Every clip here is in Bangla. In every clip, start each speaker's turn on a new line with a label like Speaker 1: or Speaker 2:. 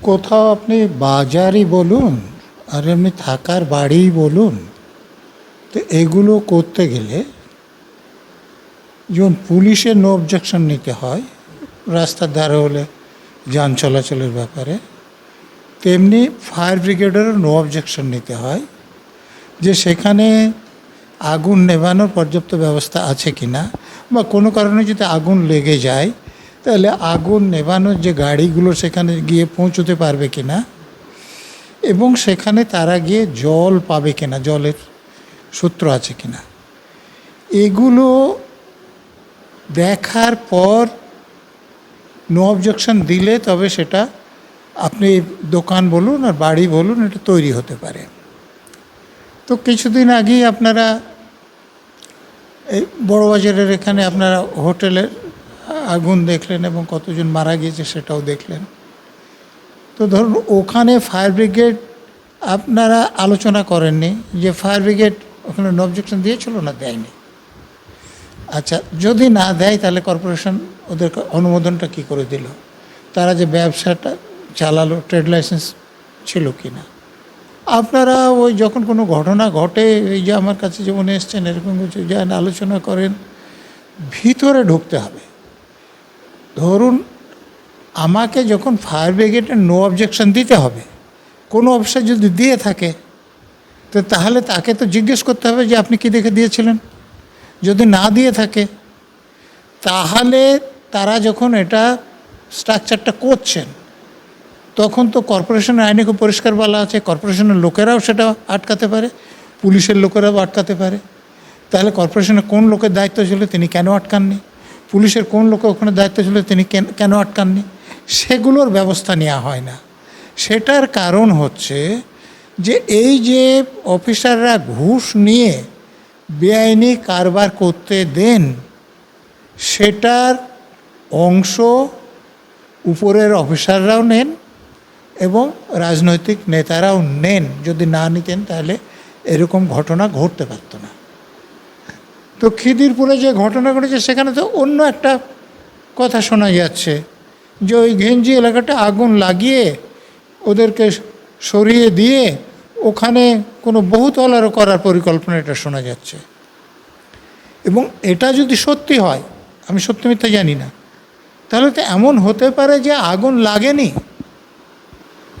Speaker 1: কোথাও আপনি বাজারই বলুন আর এমনি থাকার বাড়িই বলুন, তো এগুলো করতে গেলে যেমন পুলিশের নো অবজেকশন নিতে হয় রাস্তার ধারে হলে যান চলাচলের ব্যাপারে, তেমনি ফায়ার ব্রিগেডেরও নো অবজেকশন নিতে হয় যে সেখানে আগুন নেভানোর পর্যাপ্ত ব্যবস্থা আছে কি না, বা কোনো কারণে যদি আগুন লেগে যায় তাহলে আগুন নেভানোর যে গাড়িগুলো সেখানে গিয়ে পৌঁছতে পারবে কি না, এবং সেখানে তারা গিয়ে জল পাবে কিনা, জলের সূত্র আছে কিনা, এগুলো দেখার পর নো অবজেকশন দিলে তবে সেটা আপনি দোকান বলুন আর বাড়ি বলুন এটা তৈরি হতে পারে। তো কিছুদিন আগেই আপনারা এই বড়বাজারের এখানে আপনারা হোটেলের আগুন দেখলেন এবং কতজন মারা গিয়েছে সেটাও দেখলেন। তো ধরুন ওখানে ফায়ার ব্রিগেড আপনারা আলোচনা করেননি যে ফায়ার ব্রিগেড ওখানে নো অবজেকশন দিয়েছিল না দেয়নি। আচ্ছা, যদি না দেয় তাহলে কর্পোরেশন ওদের অনুমোদনটা কী করে দিল? তারা যে ব্যবসাটা চালালো ট্রেড লাইসেন্স ছিল কি না? আপনারা ওই যখন কোনো ঘটনা ঘটে, এই যে আমার কাছে যেমন এসছেন এরকম কিছু যান আলোচনা করেন, ভিতরে ঢুকতে হবে। ধরুন আমাকে যখন ফায়ার ব্রিগেডের নো অবজেকশন দিতে হবে, কোনো অফিসার যদি দিয়ে থাকে তো তাহলে তাকে তো জিজ্ঞেস করতে হবে যে আপনি কি দেখে দিয়েছিলেন। যদি না দিয়ে থাকে তাহলে তারা যখন এটা স্ট্রাকচারটা করছেন তখন তো কর্পোরেশনের আইনে খুব পরিষ্কার বলা আছে, কর্পোরেশনের লোকেরাও সেটা আটকাতে পারে, পুলিশের লোকেরাও আটকাতে পারে। তাহলে কর্পোরেশনের কোন লোকের দায়িত্ব ছিল তিনি কেন আটকাননি, পুলিশের কোন লোকের ওখানে দায়িত্ব ছিল তিনি কেন আটকাননি, সেগুলোর ব্যবস্থা নেওয়া হয় না। সেটার কারণ হচ্ছে যে এই যে অফিসাররা ঘুষ নিয়ে বেআইনি কারবার করতে দেন, সেটার অংশ উপরের অফিসাররাও নেন এবং রাজনৈতিক নেতারাও নেন। যদি না নিতেন তাহলে এরকম ঘটনা ঘটতে পারত না। তো খিদিরপুরে যে ঘটনা ঘটেছে সেখানে তো অন্য একটা কথা শোনা যাচ্ছে যে ওই ঘেঞ্জি এলাকাটা আগুন লাগিয়ে ওদেরকে সরিয়ে দিয়ে ওখানে কোনো বহুতলারও করার পরিকল্পনা এটা শোনা যাচ্ছে। এবং এটা যদি সত্যি হয়, আমি সত্যি মিথ্যা জানি না, তাহলে তো এমন হতে পারে যে আগুন লাগেনি,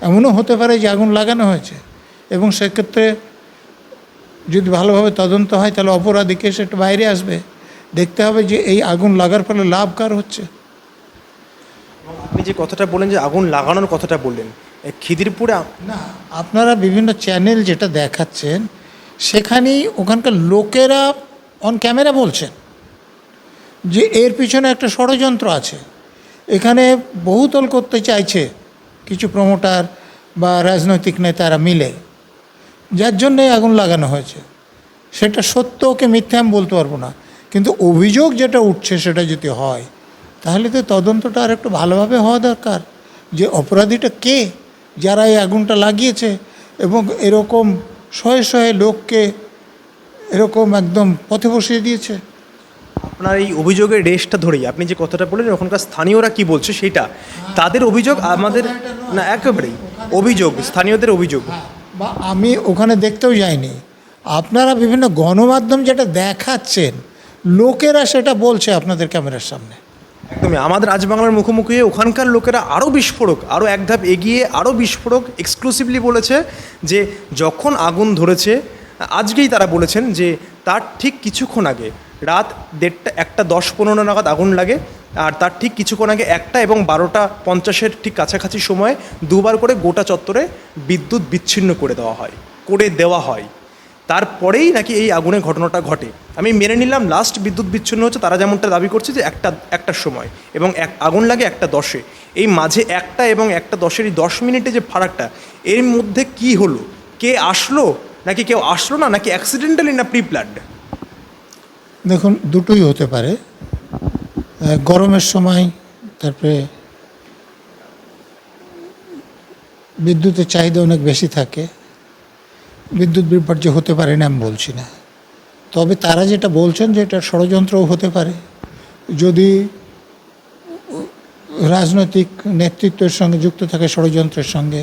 Speaker 1: এমনও হতে পারে যে আগুন লাগানো হয়েছে। এবং সেক্ষেত্রে যদি ভালোভাবে তদন্ত হয় তাহলে অপরাধীকে সেটা বাইরে আসবে, দেখতে হবে যে এই আগুন লাগার ফলে লাভ কার হচ্ছে।
Speaker 2: আপনি যে কথাটা বললেন যে আগুন লাগানোর কথাটা বললেন, খিদিরপুরে
Speaker 1: না, আপনারা বিভিন্ন চ্যানেল যেটা দেখাচ্ছেন সেখানেই ওখানকার লোকেরা অন ক্যামেরা বলছেন যে এর পিছনে একটা ষড়যন্ত্র আছে, এখানে বহুতল করতে চাইছে কিছু প্রমোটার বা রাজনৈতিক নেতারা মিলে, যার জন্যে আগুন লাগানো হয়েছে। সেটা সত্য কি মিথ্যা আমি বলতে পারবো না, কিন্তু অভিযোগ যেটা উঠছে সেটা যদি হয় তাহলে তো তদন্তটা আর একটু ভালোভাবে হওয়া দরকার যে অপরাধীটা কে, যারা এই আগুনটা লাগিয়েছে এবং এরকম শয়ে শয়ে লোককে এরকম একদম পথে বসিয়ে দিয়েছে।
Speaker 2: আপনার এই অভিযোগের রেশটা ধরেই আপনি যে কথাটা বললেন ওখানকার স্থানীয়রা কি বলছে সেটা, তাদের অভিযোগ আমাদের না একেবারেই অভিযোগ, স্থানীয়দের অভিযোগ।
Speaker 1: বা আমি ওখানে দেখতেও যাইনি, আপনারা বিভিন্ন গণমাধ্যম যেটা দেখাচ্ছেন লোকেরা সেটা বলছে আপনাদের ক্যামেরার সামনে।
Speaker 2: একদমই আমাদের আজ বাংলার মুখোমুখি ওখানকার লোকেরা আরও বিস্ফোরক, আরও এক ধাপ এগিয়ে আরও বিস্ফোরক এক্সক্লুসিভলি বলেছে যে যখন আগুন ধরেছে, আজকেই তারা বলেছেন যে তার ঠিক কিছুক্ষণ আগে রাত 1:10-15 নাগাদ আগুন লাগে, আর তার ঠিক কিছুক্ষণ আগে 1টা এবং 12:50 ঠিক কাছাকাছি সময় দুবার করে গোটা চত্বরে বিদ্যুৎ বিচ্ছিন্ন করে দেওয়া হয়। তারপরেই নাকি এই আগুনের ঘটনাটা ঘটে। আমি মেনে নিলাম লাস্ট বিদ্যুৎ বিচ্ছিন্ন হচ্ছে, তারা যেমনটা দাবি করছে যে একটার সময়, এবং আগুন লাগে 1:10-এ। এই মাঝে 1টা এবং 1:10-এর এই 10 মিনিটে যে ফারাকটা, এর মধ্যে কি হলো, কে আসলো নাকি কেউ আসলো না, নাকি অ্যাক্সিডেন্টালি না প্রি প্ল্যান্ড?
Speaker 1: দেখুন, দুটোই হতে পারে। গরমের সময় তারপরে বিদ্যুতের চাহিদা অনেক বেশি থাকে, বিদ্যুৎ বিপর্য হতে পারে না আমি বলছি না, তবে তারা যেটা বলছেন যে এটা ষড়যন্ত্রও হতে পারে। যদি রাজনৈতিক নেতৃত্বের সঙ্গে যুক্ত থাকে, ষড়যন্ত্রের সঙ্গে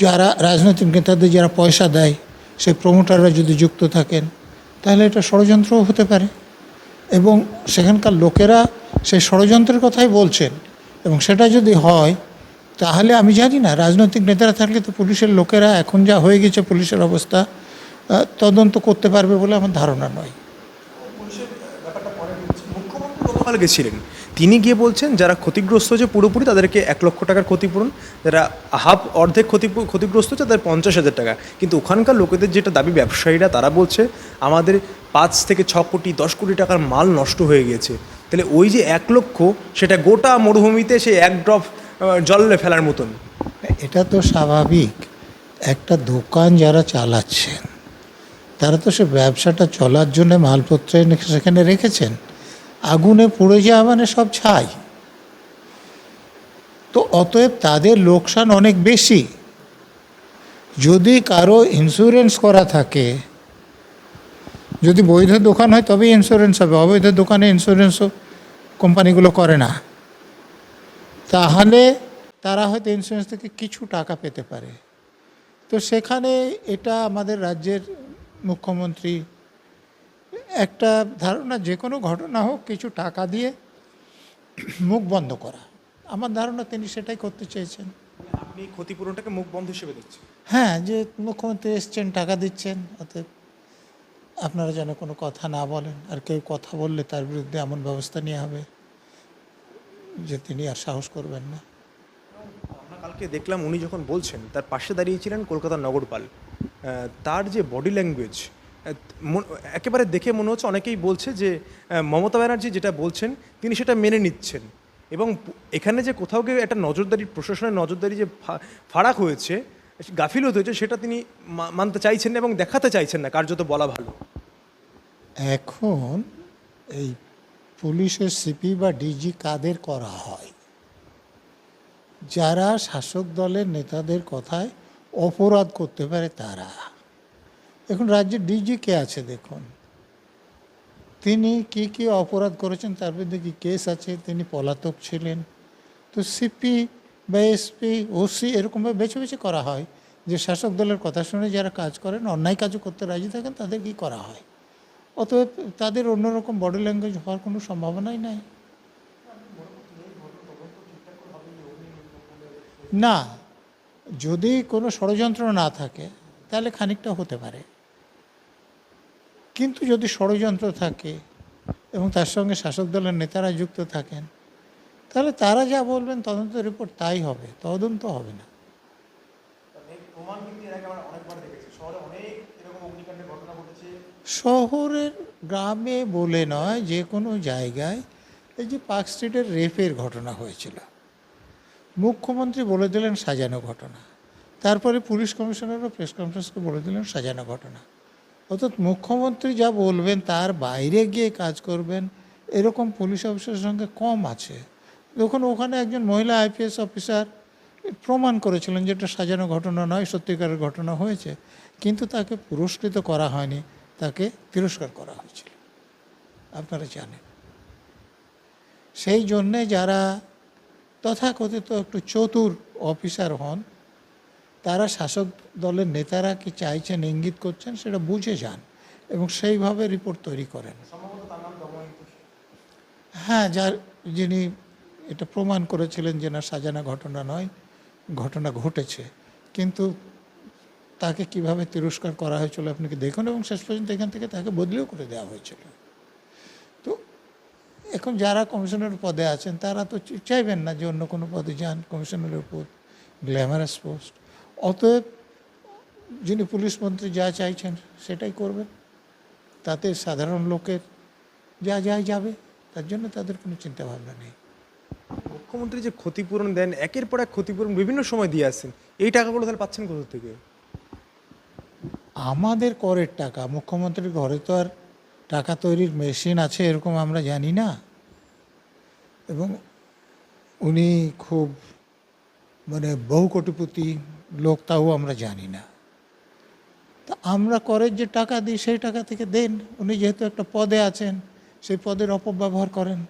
Speaker 1: যারা রাজনৈতিক নেতাদের যারা পয়সা দেয় সেই প্রমোটাররা যদি যুক্ত থাকেন তাহলে এটা ষড়যন্ত্রও হতে পারে। এবং সেখানকার লোকেরা সেই ষড়যন্ত্রের কথাই বলছেন, এবং সেটা যদি হয় তাহলে আমি জানি না, রাজনৈতিক নেতারা থাকলে তো পুলিশের লোকেরা এখন যা হয়ে গেছে পুলিশের অবস্থা, তদন্ত করতে পারবে বলে আমার ধারণা নয়।
Speaker 2: মুখ্যমন্ত্রী গতকাল গেছিলেন, তিনি গিয়ে বলছেন যারা ক্ষতিগ্রস্ত হয়েছে পুরোপুরি তাদেরকে 1 লক্ষ টাকার ক্ষতিপূরণ, যারা অর্ধেক ক্ষতিগ্রস্ত হচ্ছে তাদের 50,000 টাকা। কিন্তু ওখানকার লোকেদের যেটা দাবি, ব্যবসায়ীরা তারা বলছে আমাদের 5 থেকে 6 কোটি 10 কোটি টাকার মাল নষ্ট হয়ে গেছে। তাহলে ওই যে 1 লক্ষ, সেটা গোটা মরুভূমিতে সেই 1 ড্রপ জলে ফেলার মতন।
Speaker 1: এটা তো স্বাভাবিক, একটা দোকান যারা চালাচ্ছেন তারা তো সে ব্যবসাটা চলার জন্য মালপত্র সেখানে রেখেছেন, আগুনে পুড়ে যাওয়া মানে সব ছাই। তো অতএব তাদের লোকসান অনেক বেশি। যদি কারো ইন্স্যুরেন্স করা থাকে, যদি বৈধ দোকান হয় তবেই ইন্স্যুরেন্স হবে, অবৈধ দোকানে ইন্স্যুরেন্সও কোম্পানিগুলো করে না, তাহলে তারা হয়তো ইন্স্যুরেন্স থেকে কিছু টাকা পেতে পারে। তো সেখানে এটা আমাদের রাজ্যের মুখ্যমন্ত্রী একটা ধারণা, যে কোনো ঘটনা হোক কিছু টাকা দিয়ে মুখ বন্ধ করা, আমার ধারণা তিনি সেটাই করতে চেয়েছেন।
Speaker 2: আপনি ক্ষতিপূরণটাকে মুখ বন্ধ হিসেবে দেখছেন?
Speaker 1: হ্যাঁ, যে মুখ্যমন্ত্রী এসছেন, টাকা দিচ্ছেন, অতএব আপনারা যেন কোনো কথা না বলেন, আর কেউ কথা বললে তার বিরুদ্ধে এমন ব্যবস্থা নেওয়া হবে যে তিনি আর সাহস করবেন না।
Speaker 2: আমরা কালকে দেখলাম উনি যখন বলছেন, তার পাশে দাঁড়িয়েছিলেন কলকাতার নগরপাল। তার যে বডি ল্যাঙ্গুয়েজ একেবারে দেখে মনে হচ্ছে, অনেকেই বলছে যে মমতা ব্যানার্জি যেটা বলছেন তিনি সেটা মেনে নিচ্ছেন, এবং এখানে যে কোথাও গিয়ে একটা নজরদারি, প্রশাসনের নজরদারি যে ফারাক হয়েছে, গাফিলতি হয়েছে, সেটা তিনি মানতে চাইছেন না এবং দেখাতে চাইছেন না, কার্যত বলা ভালো।
Speaker 1: এখন এই পুলিশের সিপি বা ডিজি কাদের করা হয়? যারা শাসক দলের নেতাদের কথায় অপরাধ করতে পারে তারা। এখন রাজ্যের ডিজি কে আছে দেখুন, তিনি কি কি অপরাধ করেছেন, তার বিরুদ্ধে কি কেস আছে, তিনি পলাতক ছিলেন। তো সিপি বা এসপি, ওসি এরকমভাবে বেছে বেছে করা হয়, যে শাসক দলের কথা শুনে যারা কাজ করেন, অন্যায় কাজও করতে রাজি থাকেন, তাদের কি করা হয়। অতএব তাদের অন্যরকম বডি ল্যাঙ্গুয়েজ হওয়ার কোনো সম্ভাবনাই নাই। না, যদি কোনো ষড়যন্ত্র না থাকে তাহলে খানিকটা হতে পারে, কিন্তু যদি ষড়যন্ত্র থাকে এবং তার সঙ্গে শাসক দলের নেতারা যুক্ত থাকেন, তাহলে তারা যা বলবেন তদন্ত রিপোর্ট তাই হবে, তদন্ত হবে না। শহরের গ্রামে বলে নয়, যে কোনো জায়গায়। এই যে পার্ক স্ট্রিটের রেপের ঘটনা হয়েছিল, মুখ্যমন্ত্রী বলে দিলেন সাজানো ঘটনা, তারপরে পুলিশ কমিশনার বা প্রেস কনফারেন্সকে বলে দিলেন সাজানো ঘটনা। অর্থাৎ মুখ্যমন্ত্রী যা বলবেন তার বাইরে গিয়ে কাজ করবেন, এরকম পুলিশ অফিসারের সঙ্গে কম আছে। দেখুন, ওখানে একজন মহিলা আইপিএস অফিসার প্রমাণ করেছিলেন যে এটা সাজানো ঘটনা নয়, সত্যিকারের ঘটনা হয়েছে, কিন্তু তাকে পুরস্কৃত করা হয়নি, তাকে তিরস্কার করা হয়েছিল, আপনারা জানেন। সেই জন্যে যারা তথাকথিত একটু চতুর অফিসার হন, তারা শাসক দলের নেতারা কি চাইছেন, ইঙ্গিত করছেন, সেটা বুঝে যান এবং সেইভাবে রিপোর্ট তৈরি করেন। হ্যাঁ, যিনি এটা প্রমাণ করেছিলেন যে না সাজানো ঘটনা নয়, ঘটনা ঘটেছে, কিন্তু তাকে কিভাবে তিরস্কার করা হয়েছিল আপনি কি দেখুন, এবং শেষ পর্যন্ত এখান থেকে তাকে বদলিও করে দেওয়া হয়েছিল। তো এখন যারা কমিশনের পদে আছেন তারা তো চাইবেন না যে অন্য কোনো পদে যান, কমিশনারের পদ গ্ল্যামারাস পোস্ট। অতএব যিনি পুলিশ মন্ত্রী যা চাইছেন সেটাই করবেন, তাতে সাধারণ লোকের যা যাবে, তার জন্য তাদের কোনো চিন্তাভাবনা নেই।
Speaker 2: মুখ্যমন্ত্রী যে ক্ষতিপূরণ দেন, একের পর এক ক্ষতিপূরণ বিভিন্ন সময় দিয়ে আসছেন, এই টাকাগুলো তাহলে পাচ্ছেন কোথা থেকে?
Speaker 1: আমাদের করের টাকা, মুখ্যমন্ত্রীর ঘরে তো আর টাকা তৈরির মেশিন আছে এরকম আমরা জানি না, এবং উনি খুব বহু কোটিপতি লোক তাও আমরা জানি না। তা আমরা করের যে টাকা দিই সেই টাকা থেকে দেন, উনি যেহেতু একটা পদে আছেন সেই পদের অপব্যবহার করেন।